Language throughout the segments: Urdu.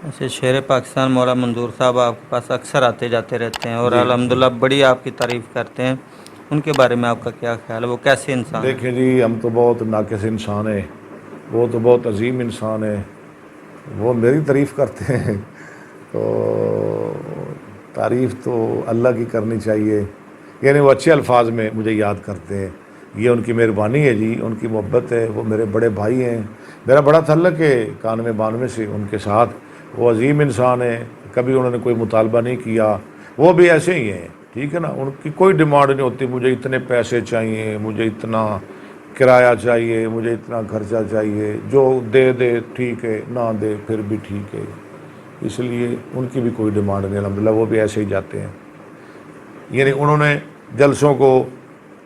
ایسے شیر پاکستان مولا منظور صاحب آپ کے پاس اکثر آتے جاتے رہتے ہیں اور جی جی الحمدللہ بڑی آپ کی تعریف کرتے ہیں، ان کے بارے میں آپ کا کیا خیال ہے؟ وہ کیسے انسان ہیں؟ دیکھیں جی، ہم تو بہت ناقص انسان ہیں، وہ تو بہت عظیم انسان ہے، وہ میری تعریف کرتے ہیں تو تعریف تو اللہ کی کرنی چاہیے، یعنی وہ اچھے الفاظ میں مجھے یاد کرتے ہیں، یہ ان کی مہربانی ہے جی، ان کی محبت ہے، وہ میرے بڑے بھائی ہیں، میرا بڑا تعلق ہے 91-92 سے ان کے ساتھ، وہ عظیم انسان ہے، کبھی انہوں نے کوئی مطالبہ نہیں کیا، وہ بھی ایسے ہی ہیں، ٹھیک ہے نا، ان کی کوئی ڈیمانڈ نہیں ہوتی مجھے اتنے پیسے چاہیے، مجھے اتنا کرایہ چاہیے، مجھے اتنا خرچہ چاہیے، جو دے دے ٹھیک ہے، نہ دے پھر بھی ٹھیک ہے، اس لیے ان کی بھی کوئی ڈیمانڈ نہیں الحمدللہ، وہ بھی ایسے ہی جاتے ہیں، یعنی انہوں نے جلسوں کو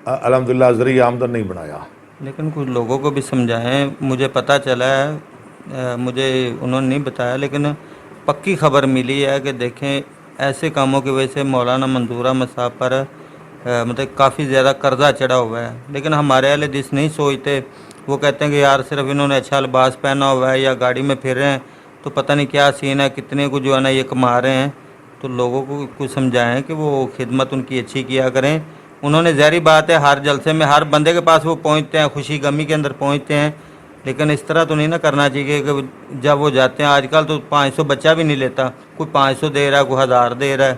الحمدللہ ذریعہ آمدن نہیں بنایا۔ لیکن کچھ لوگوں کو بھی سمجھائیں، مجھے پتہ چلا ہے، مجھے انہوں نے نہیں بتایا لیکن پکی خبر ملی ہے کہ دیکھیں ایسے کاموں کی وجہ سے مولانا منظور احمد صاحب پر مطلب کافی زیادہ قرضہ چڑھا ہوا ہے، لیکن ہمارے اہل حدیث نہیں سوچتے، وہ کہتے ہیں کہ یار صرف انہوں نے اچھا لباس پہنا ہوا ہے یا گاڑی میں پھر رہے ہیں تو پتہ نہیں کیا سین ہے، کتنے کو جو ہے نا یہ کما رہے ہیں، تو لوگوں کو کچھ سمجھائیں کہ وہ خدمت ان کی اچھی کیا کریں۔ انہوں نے ظاہری بات ہے ہر جلسے میں ہر بندے کے پاس وہ پہنچتے ہیں، خوشی غمی کے اندر پہنچتے ہیں، لیکن اس طرح تو نہیں نہ کرنا چاہیے کہ جب وہ جاتے ہیں، آج کل تو 500 بچہ بھی نہیں لیتا، کوئی 500 دے رہا ہے، کوئی 1000 دے رہا ہے،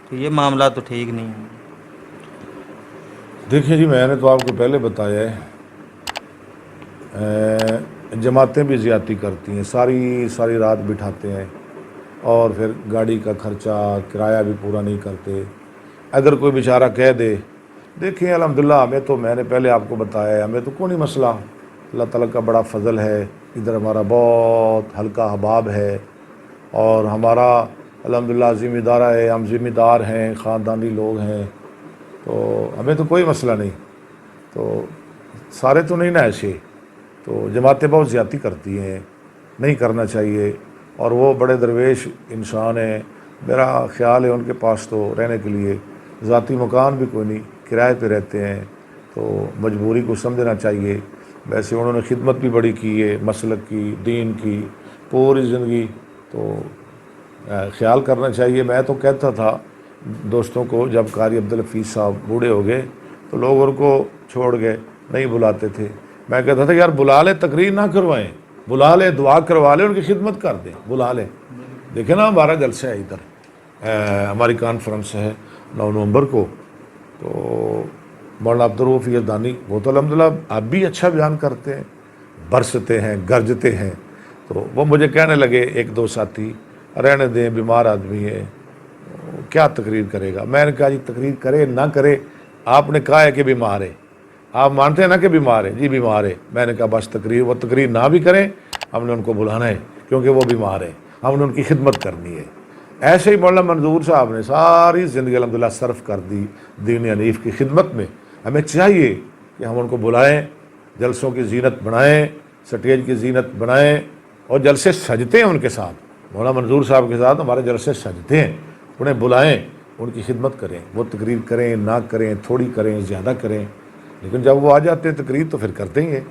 تو یہ معاملہ تو ٹھیک نہیں ہے۔ دیکھیں جی، میں نے تو آپ کو پہلے بتایا ہے، جماعتیں بھی زیادتی کرتی ہیں، ساری ساری رات بٹھاتے ہیں اور پھر گاڑی کا خرچہ کرایہ بھی پورا نہیں کرتے، اگر کوئی بیچارہ کہہ دے، دیکھیں الحمدللہ ہمیں تو، میں نے پہلے آپ کو بتایا ہے، ہمیں تو کوئی نہیں مسئلہ، اللہ تعالیٰ کا بڑا فضل ہے، ادھر ہمارا بہت ہلکا احباب ہے اور ہمارا الحمدللہ ذمہ دارہ ہے، ہم ذمہ دار ہیں، خاندانی لوگ ہیں، تو ہمیں تو کوئی مسئلہ نہیں، تو سارے تو نہیں نا ایسے، تو جماعتیں بہت زیادتی کرتی ہیں، نہیں کرنا چاہیے، اور وہ بڑے درویش انسان ہیں، میرا خیال ہے ان کے پاس تو رہنے کے لیے ذاتی مکان بھی کوئی نہیں، کرائے پہ رہتے ہیں، تو مجبوری کو سمجھنا چاہیے، ویسے انہوں نے خدمت بھی بڑی کی ہے، مسلک کی، دین کی، پوری زندگی، تو خیال کرنا چاہیے۔ میں تو کہتا تھا دوستوں کو، جب قاری عبدالحفیظ صاحب بوڑھے ہو گئے تو لوگ ان کو چھوڑ گئے، نہیں بلاتے تھے، میں کہتا تھا یار بلا لے، تقریر نہ کروائیں، بلا لے، دعا کروا لے، ان کی خدمت کر دیں، بلا لے۔ دیکھیں نا ہمارا جلسہ ہے ادھر، ہماری کانفرنس ہے 9 نومبر کو، تو مولانا عبدالرؤوف یزدانی، وہ تو الحمدللہ اب بھی اچھا بیان کرتے ہیں، برستے ہیں، گرجتے ہیں، تو وہ مجھے کہنے لگے ایک دو ساتھی، رہنے دیں، بیمار آدمی ہے، کیا تقریر کرے گا؟ میں نے کہا جی تقریر کرے نہ کرے، آپ نے کہا ہے کہ بیمار ہے، آپ مانتے ہیں نا کہ بیمار ہے؟ جی بیمار ہے۔ میں نے کہا بس تقریر، وہ تقریر نہ بھی کریں، ہم نے ان کو بلانا ہے کیونکہ وہ بیمار ہے، ہم نے ان کی خدمت کرنی ہے۔ ایسے ہی مولانا منظور صاحب نے ساری زندگی الحمدللہ صرف کر دی دین حنیف کی خدمت میں، ہمیں چاہیے کہ ہم ان کو بلائیں، جلسوں کی زینت بنائیں، سٹیج کی زینت بنائیں، اور جلسے سجتے ہیں ان کے ساتھ، مولانا منظور صاحب کے ساتھ ہمارے جلسے سجتے ہیں، انہیں بلائیں، ان کی خدمت کریں، وہ تقریر کریں نہ کریں، تھوڑی کریں زیادہ کریں، لیکن جب وہ آ جاتے ہیں تقریر تو پھر کرتے ہی ہیں۔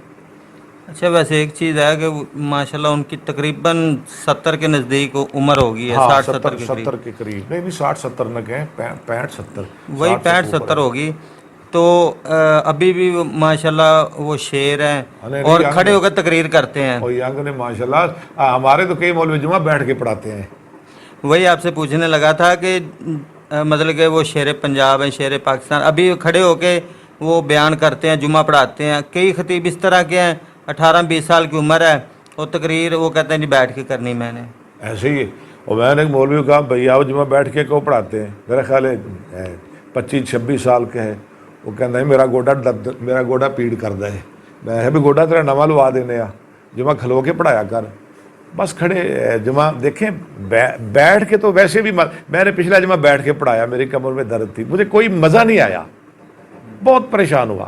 اچھا، ویسے ایک چیز ہے کہ ماشاءاللہ ان کی تقریباً 70 کے نزدیک عمر ہوگی ہے، ہاں 60-70 ستر کے قریب، ستر کے قریب، نہیں 60-70 نہ کہیں، 65-70، وہی 60 سے تو اوپر 65-70 ہے۔ ہوگی، تو ابھی بھی ماشاءاللہ وہ شیر ہیں نہیں اور ینگ کھڑے ہے، ہو کر تقریر کرتے ہیں۔ اور ینگ نے ماشاءاللہ، ہمارے تو کئی مولوی جمعہ بیٹھ کے پڑھاتے ہیں۔ وہی آپ سے پوچھنے لگا تھا کہ مطلب کہ وہ شیر پنجاب ہیں، شیر پاکستان، ابھی کھڑے ہو کے وہ بیان کرتے ہیں، جمعہ پڑھاتے ہیں، کئی خطیب اس طرح کے ہیں 18-20 سال کی عمر ہے اور تقریر وہ کہتے ہیں جی بیٹھ کے کرنی میں نے۔ ایسے ہی ہے، اور میں نے ایک مولوی کو کہا بھیا وہ جمعہ بیٹھ کے کیوں پڑھاتے ہیں؟ میرا خیال ہے 25-26 سال کے ہے، وہ کہنا ہے میرا گوڈا پیڑ کردا ہے، میں بھی گوڈا تیرا نواں لوا دینے آ، جمعہ کھلو کے پڑھایا کر، بس کھڑے جمعہ دیکھیں بیٹھ کے تو ویسے بھی میں نے پچھلا جمعہ بیٹھ کے پڑھایا، میری کمر میں درد تھی، مجھے کوئی مزہ نہیں آیا، بہت پریشان ہوا،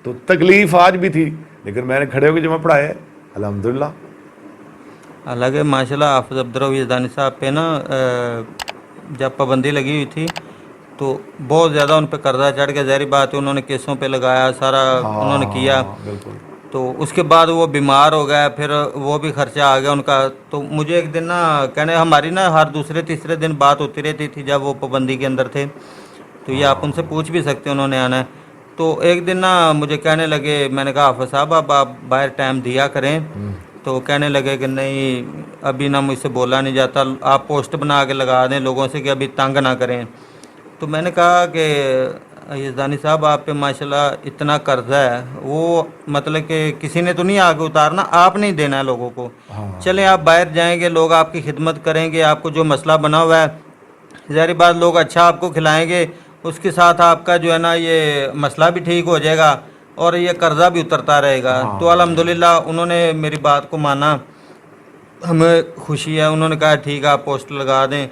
تو تکلیف آج بھی تھی، لیکن میں نے کھڑے ہو کے جمعہ پڑھایا ہے الحمدللہ۔ حالانکہ ماشاءاللہ حافظ عبدالرؤوف یزدانی صاحب پہ نا جب پابندی لگی ہوئی تھی تو بہت زیادہ ان پہ قرضہ چڑھ کے، ظاہری بات ہے انہوں نے کیسوں پہ لگایا، سارا انہوں نے کیا، ہاں بالکل، تو اس کے بعد وہ بیمار ہو گیا, پھر وہ بھی خرچہ آ گیا ان کا. تو مجھے ایک دن نا کہنے ہماری نا ہر دوسرے تیسرے دن بات ہوتی رہتی تھی جب وہ پابندی کے اندر تھے, تو یہ آپ ان سے پوچھ بھی سکتے ہیں, انہوں نے آنا ہے. تو ایک دن نا مجھے کہنے لگے, میں نے کہا حافظ صاحب آپ باہر ٹائم دیا کریں. تو کہنے لگے کہ نہیں ابھی نا مجھ سے بولا نہیں جاتا, آپ پوسٹ بنا کے لگا دیں لوگوں سے کہ ابھی تنگ نہ کریں. تو میں نے کہا کہ یزدانی صاحب آپ پہ ماشاءاللہ اتنا قرضہ ہے, وہ مطلب کہ کسی نے تو نہیں آگے اتارنا, آپ نہیں دینا ہے لوگوں کو. چلیں آپ باہر جائیں گے, لوگ آپ کی خدمت کریں گے, آپ کو جو مسئلہ بنا ہوا ہے ظاہری بات لوگ اچھا آپ کو کھلائیں گے, اس کے ساتھ آپ کا جو ہے نا یہ مسئلہ بھی ٹھیک ہو جائے گا اور یہ قرضہ بھی اترتا رہے گا. تو الحمدللہ انہوں نے میری بات کو مانا, ہمیں خوشی ہے. انہوں نے کہا ٹھیک ہے آپ پوسٹ لگا دیں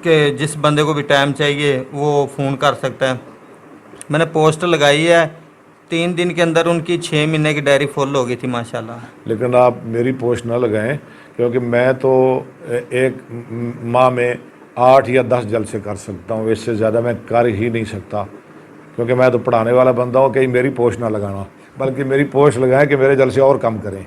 کہ جس بندے کو بھی ٹائم چاہیے وہ فون کر سکتا ہے. میں نے پوسٹ لگائی ہے, 3 دن کے اندر ان کی 6 مہینے کی ڈائری فل ہو گئی تھی ماشاءاللہ. لیکن آپ میری پوسٹ نہ لگائیں, کیونکہ میں تو ایک ماہ میں 8 یا 10 جلسے کر سکتا ہوں, اس سے زیادہ میں کر ہی نہیں سکتا, کیونکہ میں تو پڑھانے والا بندہ ہوں. کہیں میری پوسٹ نہ لگانا, بلکہ میری پوسٹ لگائیں کہ میرے جلسے اور کم کریں.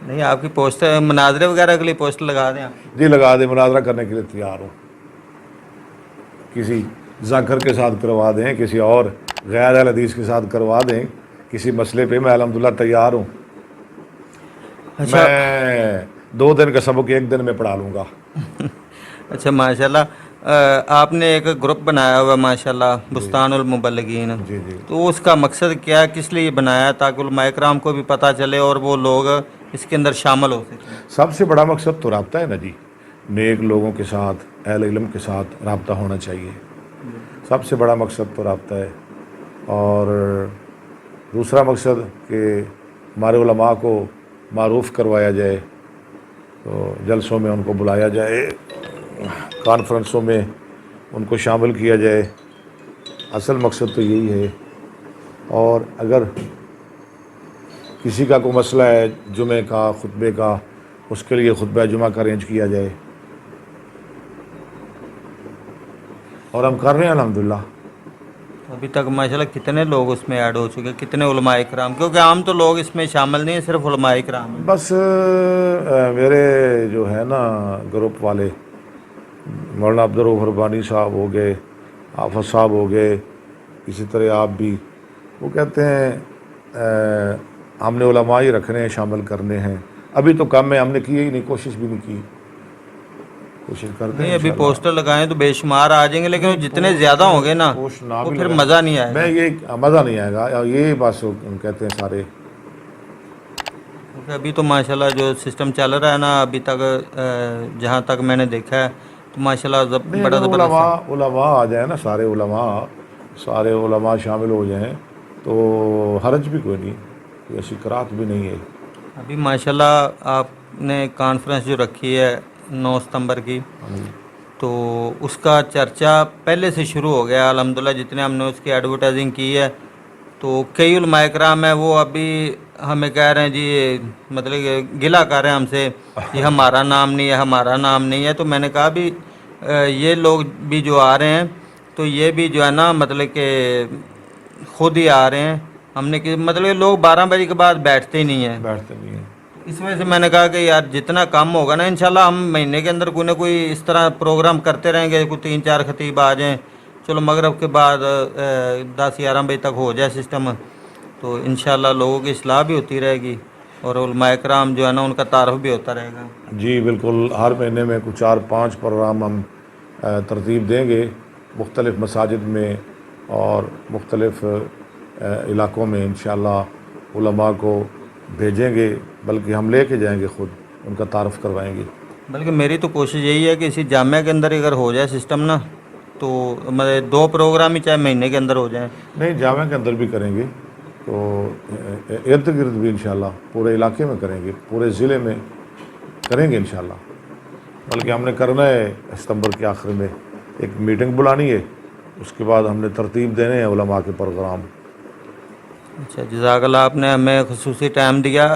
نہیں آپ کی پوسٹ مناظرے وغیرہ کے لیے پوسٹ لگا دیں آپ. جی لگا دیں, مناظرہ کرنے کے لیے تیار ہوں. کسی ذاکر کے ساتھ کروا دیں, کسی اور غیر اہل حدیث کے ساتھ کروا دیں, کسی مسئلے پہ میں الحمدللہ تیار ہوں. اچھا میں 2 دن کا سبق 1 دن میں پڑھا لوں گا. اچھا ماشاءاللہ, آپ نے ایک گروپ بنایا ہوا ماشاءاللہ بستان المبلغین. جی جی تو اس کا مقصد کیا ہے, کس لیے بنایا, تاکہ علماء کرام کو بھی پتہ چلے اور وہ لوگ اس کے اندر شامل ہو سکیں. سب سے بڑا مقصد تو رابطہ ہے نا جی, نیک لوگوں کے ساتھ, اہل علم کے ساتھ رابطہ ہونا چاہیے. سب سے بڑا مقصد تو رابطہ ہے. اور دوسرا مقصد کہ ہمارے علماء کو معروف کروایا جائے, تو جلسوں میں ان کو بلایا جائے, کانفرنسوں میں ان کو شامل کیا جائے. اصل مقصد تو یہی ہے. اور اگر کسی کا کوئی مسئلہ ہے جمعے کا, خطبے کا, اس کے لیے خطبہ جمعہ کا ارینج کیا جائے, اور ہم کر رہے ہیں الحمدللہ. ابھی تک ماشاءاللہ کتنے لوگ اس میں ایڈ ہو چکے, کتنے علماء کرام, کیونکہ عام تو لوگ اس میں شامل نہیں ہیں, صرف علماء کرام ہیں. بس میرے جو ہے نا گروپ والے, مولانا عبدالرؤف ربانی صاحب ہو گئے, حافظ صاحب ہو گئے, اسی طرح آپ بھی, وہ کہتے ہیں ہم نے علماء ہی رکھنے ہیں, شامل کرنے ہیں. ابھی تو کم ہے, ہم نے کیے ہی نہیں, کوشش بھی نہیں کی. کوشش کرتے ہیں نہیں ابھی انشاءاللہ. پوسٹر لگائیں تو بے شمار آ جائیں گے, لیکن وہ جتنے زیادہ ہوں گے نا پوسٹ نہ وہ بھی پھر لگائیں. مزہ نہیں آئے گا. میں یہ مزہ نہیں آئے گا, یہ بس کہتے ہیں سارے. کیونکہ ابھی تو ماشاءاللہ جو سسٹم چل رہا ہے نا ابھی تک, جہاں تک میں نے دیکھا ہے تو ماشاءاللہ نہیں, بڑا اگر زبردست ہے. علماء آ جائیں نا, سارے علماء شامل ہو جائیں تو حرج بھی کوئی نہیں, کوئی ایسی کراہت بھی نہیں ہے. ابھی ماشاءاللہ آپ نے کانفرنس جو رکھی ہے 9 ستمبر کی, تو اس کا چرچا پہلے سے شروع ہو گیا الحمدللہ. جتنے ہم نے اس کی ایڈورٹائزنگ کی ہے تو کئی علماء کرام ہیں وہ ابھی ہمیں کہہ رہے ہیں جی, مطلب کہ گلہ کر رہے ہیں ہم سے, یہ ہمارا نام نہیں ہے, ہمارا نام نہیں ہے. تو میں نے کہا بھی یہ لوگ بھی جو آ رہے ہیں تو یہ بھی جو ہے نا مطلب کہ خود ہی آ رہے ہیں. ہم نے کہ مطلب کہ لوگ 12 بجے کے بعد بیٹھتے ہی نہیں ہیں. بیٹھتے نہیں ہیں. اس وجہ سے میں نے کہا کہ یار جتنا کم ہوگا نا انشاءاللہ ہم مہینے کے اندر کوئی نہ کوئی اس طرح پروگرام کرتے رہیں گے. کوئی 3-4 خطیب آ جائیں, چلو مغرب کے بعد 10-11 بجے تک ہو جائے سسٹم, تو انشاءاللہ لوگوں کی اصلاح بھی ہوتی رہے گی اور علماء کرام جو ہے نا ان کا تعارف بھی ہوتا رہے گا. جی بالکل, ہر مہینے میں کچھ 4-5 پروگرام ہم ترتیب دیں گے مختلف مساجد میں اور مختلف علاقوں میں. انشاءاللہ علماء کو بھیجیں گے, بلکہ ہم لے کے جائیں گے, خود ان کا تعارف کروائیں گے. بلکہ میری تو کوشش یہی ہے کہ اسی جامعہ کے اندر اگر ہو جائے سسٹم نا, تو مطلب 2 پروگرام ہی چاہے مہینے کے اندر ہو جائیں. نہیں, جامعہ کے اندر بھی کریں گے, تو ارد گرد بھی انشاءاللہ پورے علاقے میں کریں گے, پورے ضلع میں کریں گے انشاءاللہ. بلکہ ہم نے کرنا ہے ستمبر کے آخر میں ایک میٹنگ بلانی ہے, اس کے بعد ہم نے ترتیب دینے ہیں علماء کے پروگرام. اچھا جزاک اللہ, آپ نے ہمیں خصوصی ٹائم دیا.